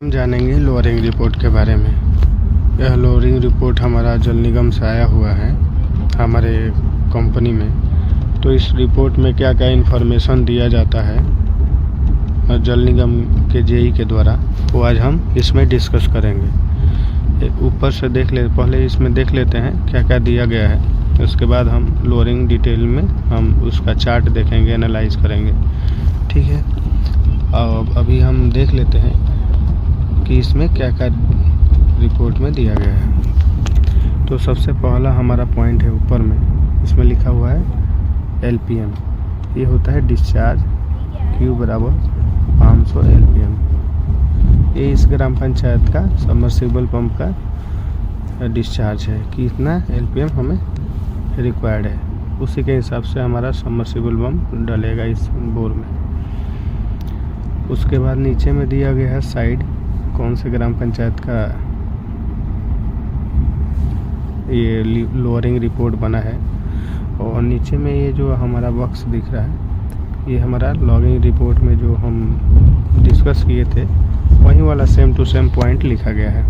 हम जानेंगे lowering report के बारे में। यह लोअरिंग रिपोर्ट हमारा जल निगम से आया हुआ है हमारे कंपनी में। तो इस रिपोर्ट में क्या क्या इन्फॉर्मेशन दिया जाता है और जल निगम के जेई के द्वारा, वो आज हम इसमें डिस्कस करेंगे। ऊपर से पहले इसमें देख लेते हैं क्या क्या दिया गया है, उसके बाद हम लोअरिंग डिटेल में हम उसका चार्ट देखेंगे, एनालाइज करेंगे। ठीक है, और अभी हम देख लेते हैं कि इसमें क्या क्या रिपोर्ट में दिया गया है। तो सबसे पहला हमारा पॉइंट है ऊपर में, इसमें लिखा हुआ है एलपीएम। ये होता है डिस्चार्ज Q बराबर 500 एलपीएम। ये इस ग्राम पंचायत का सबमर्सिबल पंप का डिस्चार्ज है कि इतना एलपीएम हमें रिक्वायर्ड है, उसी के हिसाब से हमारा सबमर्सिबल पंप डलेगा इस बोर में। उसके बाद नीचे में दिया गया है साइड, कौन से ग्राम पंचायत का ये लोअरिंग रिपोर्ट बना है, और नीचे में ये जो हमारा बॉक्स दिख रहा है ये हमारा लॉगिंग रिपोर्ट में जो हम डिस्कस किए थे वही वाला सेम टू सेम पॉइंट लिखा गया है।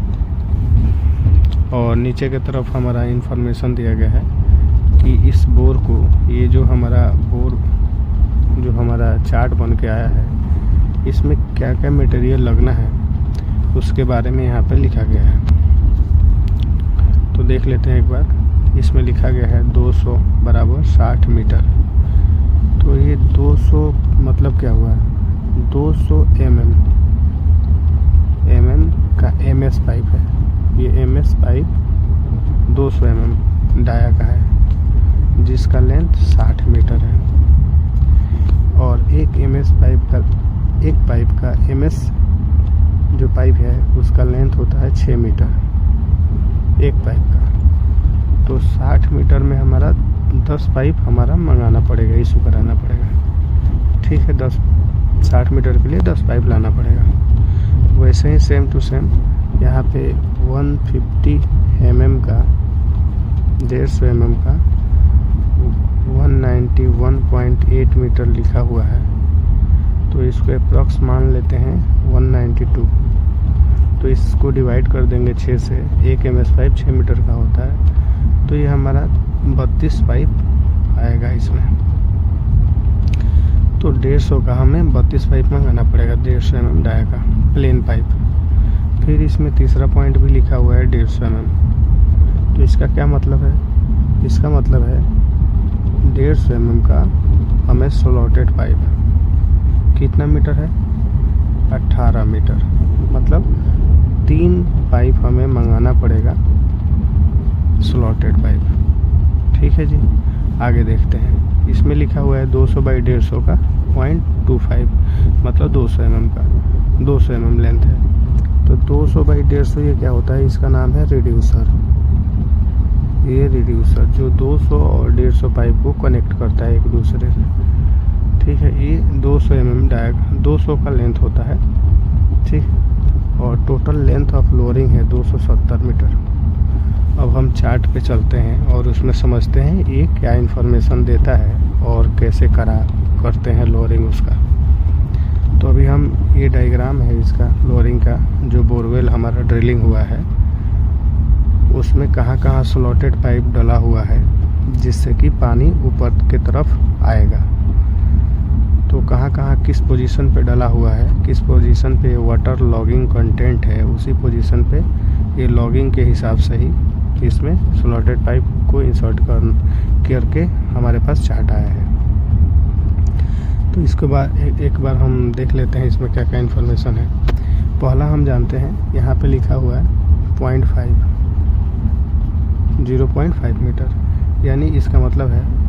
और नीचे की तरफ हमारा इंफॉर्मेशन दिया गया है कि इस बोर को, ये जो हमारा बोर जो हमारा चार्ट बन के आया है, इसमें क्या क्या मटेरियल लगना है उसके बारे में यहाँ पर लिखा गया है। तो देख लेते हैं एक बार। इसमें लिखा गया है 200 बराबर 60 मीटर। तो ये 200 मतलब क्या हुआ, 200 mm का MS पाइप है। ये MS पाइप 200 mm डाया का है, जिसका लेंथ 60 मीटर है। और एक MS पाइप का MS जो पाइप है उसका लेंथ होता है 6 मीटर एक पाइप का। तो 60 मीटर में हमारा 10 पाइप हमारा मंगाना पड़ेगा, इशू कराना पड़ेगा। ठीक है, 60 मीटर के लिए 10 पाइप लाना पड़ेगा। वैसे ही सेम टू सेम यहाँ पे 150 mm का, 150 mm का 191.8 मीटर लिखा हुआ है। तो इसको अप्रॉक्स मान लेते हैं 192। तो इसको डिवाइड कर देंगे 6 से। एक MS पाइप 6 मीटर का होता है, तो ये हमारा 32 पाइप आएगा इसमें। तो 150 का हमें 32 पाइप मंगाना पड़ेगा, 150 mm डाया का प्लेन पाइप। फिर इसमें तीसरा पॉइंट भी लिखा हुआ है 150 mm। तो इसका क्या मतलब है, इसका मतलब है 150 mm का हमें स्लॉटेड पाइप कितना मीटर है, 18 मीटर। मतलब 3 पाइप हमें मंगाना पड़ेगा स्लॉटेड पाइप। ठीक है जी, आगे देखते हैं। इसमें लिखा हुआ है 200 बाई 150 का 0.25, मतलब 200 mm का, 200 mm लेंथ है। तो 200 बाई 150 ये क्या होता है, इसका नाम है रिड्यूसर। ये रिड्यूसर जो 200 और 150 पाइप को कनेक्ट करता है एक दूसरे से। ठीक है, ये 200 mm डायग 200 का लेंथ होता है। ठीक, और टोटल लेंथ ऑफ लोअरिंग है 270 मीटर। अब हम चार्ट पे चलते हैं और उसमें समझते हैं ये क्या इन्फॉर्मेशन देता है और कैसे करते हैं लोअरिंग उसका। तो अभी हम, ये डायग्राम है इसका लोअरिंग का, जो बोरवेल हमारा ड्रिलिंग हुआ है उसमें कहाँ कहाँ स्लॉटेड पाइप डला हुआ है जिससे कि पानी ऊपर की तरफ आएगा। तो कहाँ कहाँ किस पोजीशन पे डला हुआ है, किस पोजीशन पे वाटर लॉगिंग कंटेंट है, उसी पोजीशन पे ये लॉगिंग के हिसाब से ही इसमें स्लॉटेड पाइप को इंसर्ट करके हमारे पास चार्ट आया है। तो इसके बाद एक बार हम देख लेते हैं इसमें क्या क्या इन्फॉर्मेशन है। पहला हम जानते हैं, यहाँ पे लिखा हुआ है 0.5 मीटर। यानी इसका मतलब है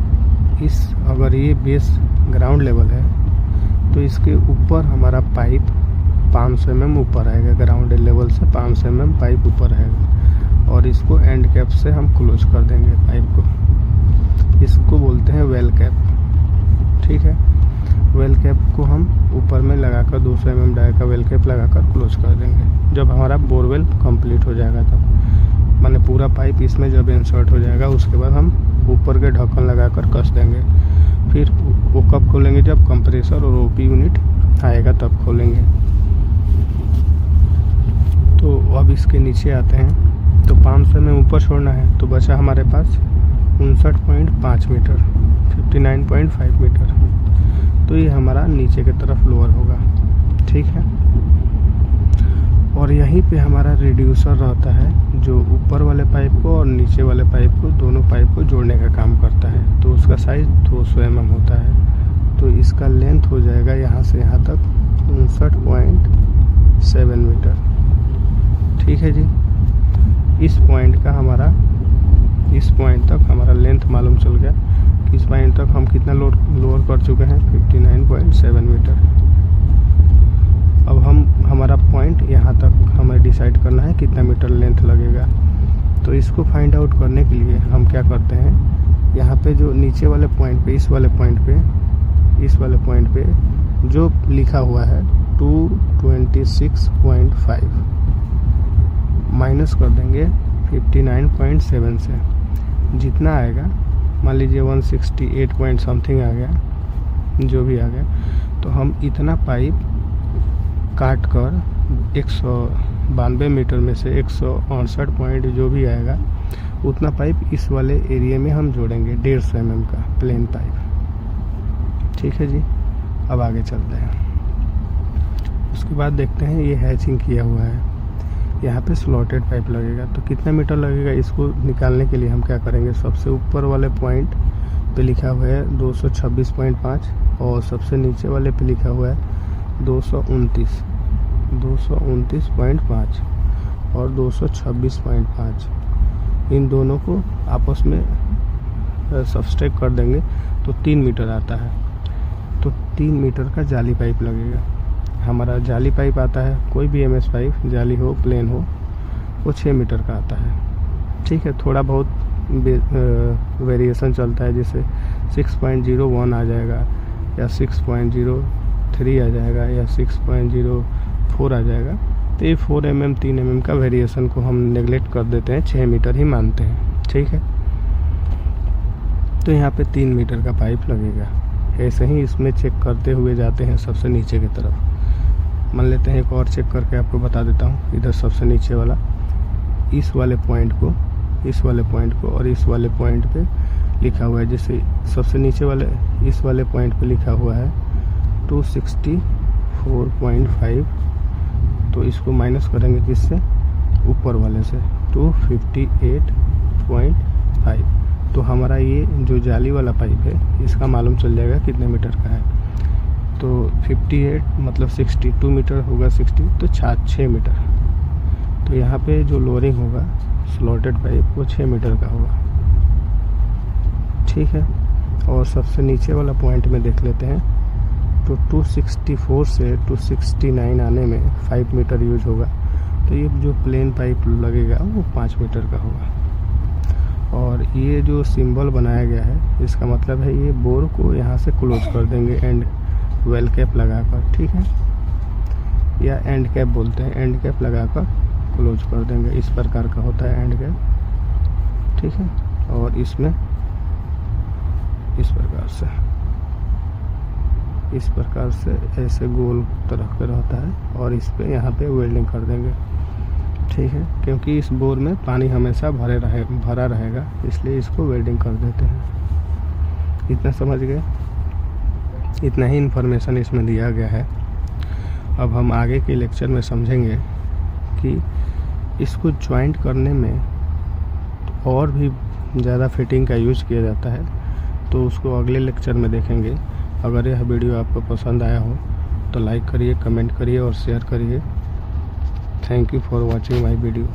अगर ये बेस ग्राउंड लेवल है तो इसके ऊपर हमारा पाइप 500 mm ऊपर आएगा, ग्राउंड लेवल से 500 mm पाइप ऊपर आएगा। और इसको एंड कैप से हम क्लोज कर देंगे पाइप को, इसको बोलते हैं वेल कैप। ठीक है, वेल कैप को हम ऊपर में लगाकर 200 mm डाया का वेल कैप लगाकर क्लोज कर देंगे जब हमारा बोरवेल कंप्लीट हो जाएगा। तब माने पूरा पाइप इसमें जब इंसर्ट हो जाएगा उसके बाद हम ऊपर के ढक्कन लगाकर कस देंगे। फिर वो कब खोलेंगे, जब कंप्रेसर और OP यूनिट आएगा तब खोलेंगे। इसके नीचे आते हैं तो 500 में ऊपर छोड़ना है, तो बचा हमारे पास 59.5 मीटर, 59.5 मीटर। तो ये हमारा नीचे की तरफ लोअर होगा, ठीक है। और यहीं पे हमारा रिड्यूसर रहता है जो ऊपर वाले पाइप को और नीचे वाले पाइप को, दोनों पाइप को जोड़ने का काम करता है। तो उसका साइज़ 200 mm होता है। तो इसका लेंथ हो जाएगा यहाँ से यहाँ तक 59.7 मीटर, ठीक है जी। इस पॉइंट तक हमारा लेंथ मालूम चल गया कि इस पॉइंट तक हम कितना लोअर कर चुके हैं, 59.7 मीटर। अब हमारा पॉइंट यहाँ तक हमें डिसाइड करना है कितना मीटर लेंथ लगेगा। तो इसको फाइंड आउट करने के लिए हम क्या करते हैं, यहाँ पे जो नीचे वाले पॉइंट पे, इस वाले पॉइंट पे जो लिखा हुआ है 226.5 माइनस कर देंगे 59.7 से। जितना आएगा, मान लीजिए 168 पॉइंट समथिंग आ गया, जो भी आ गया, तो हम इतना पाइप काट कर 192 मीटर में से 168 पॉइंट जो भी आएगा उतना पाइप इस वाले एरिया में हम जोड़ेंगे, 150 mm का प्लेन पाइप, ठीक है जी। अब आगे चलते हैं। उसके बाद देखते हैं ये हैचिंग किया हुआ है, यहाँ पे स्लॉटेड पाइप लगेगा। तो कितना मीटर लगेगा, इसको निकालने के लिए हम क्या करेंगे, सबसे ऊपर वाले पॉइंट पे लिखा हुआ है 226.5 और सबसे नीचे वाले पे लिखा हुआ है 229.5 और 226.5। इन दोनों को आपस में सबस्ट्रैक्ट कर देंगे तो 3 मीटर आता है। तो 3 मीटर का जाली पाइप लगेगा। हमारा जाली पाइप आता है, कोई भी MS पाइप, जाली हो प्लेन हो, वो 6 मीटर का आता है, ठीक है। थोड़ा बहुत वेरिएशन चलता है, जैसे 6.01 आ जाएगा या 6.03 आ जाएगा या 6.04 आ जाएगा। तो ये 4 mm 3 mm का वेरिएशन को हम नेगलेक्ट कर देते हैं, 6 मीटर ही मानते हैं, ठीक है। तो यहाँ पे 3 मीटर का पाइप लगेगा। ऐसे ही इसमें चेक करते हुए जाते हैं सबसे नीचे की तरफ। मान लेते हैं एक और चेक करके आपको बता देता हूँ। इधर सबसे नीचे वाला इस वाले पॉइंट को और इस वाले पॉइंट पे लिखा हुआ है, जैसे सबसे नीचे वाले इस वाले पॉइंट पे लिखा हुआ है 264.5। तो इसको माइनस करेंगे किससे, ऊपर वाले से, 258.5। तो हमारा ये जो जाली वाला पाइप है इसका मालूम चल जाएगा कितने मीटर का है। तो 58 मतलब 62 मीटर होगा, 60 तो 6 मीटर। तो यहाँ पे जो लोअरिंग होगा स्लॉटेड पाइप वो 6 मीटर का होगा, ठीक है। और सबसे नीचे वाला पॉइंट में देख लेते हैं, तो 264 से 269 आने में 5 मीटर यूज होगा। तो ये जो प्लेन पाइप लगेगा वो 5 मीटर का होगा। और ये जो सिंबल बनाया गया है इसका मतलब है ये बोर को यहाँ से क्लोज कर देंगे एंड वेल कैप लगाकर, ठीक है, या एंड कैप बोलते हैं, एंड कैप लगाकर क्लोज कर देंगे। इस प्रकार का होता है एंड कैप, ठीक है। और इसमें इस प्रकार से ऐसे गोल तरह का रहता है और इस पे यहाँ पे वेल्डिंग कर देंगे, ठीक है। क्योंकि इस बोर में पानी हमेशा भरा रहेगा, इसलिए इसको वेल्डिंग कर देते हैं। इतना समझ गए, इतना ही इन्फॉर्मेशन इसमें दिया गया है। अब हम आगे के लेक्चर में समझेंगे कि इसको ज्वाइंट करने में और भी ज़्यादा फिटिंग का यूज किया जाता है, तो उसको अगले लेक्चर में देखेंगे। अगर यह वीडियो आपको पसंद आया हो तो लाइक करिए, कमेंट करिए और शेयर करिए। Thank you for watching my video.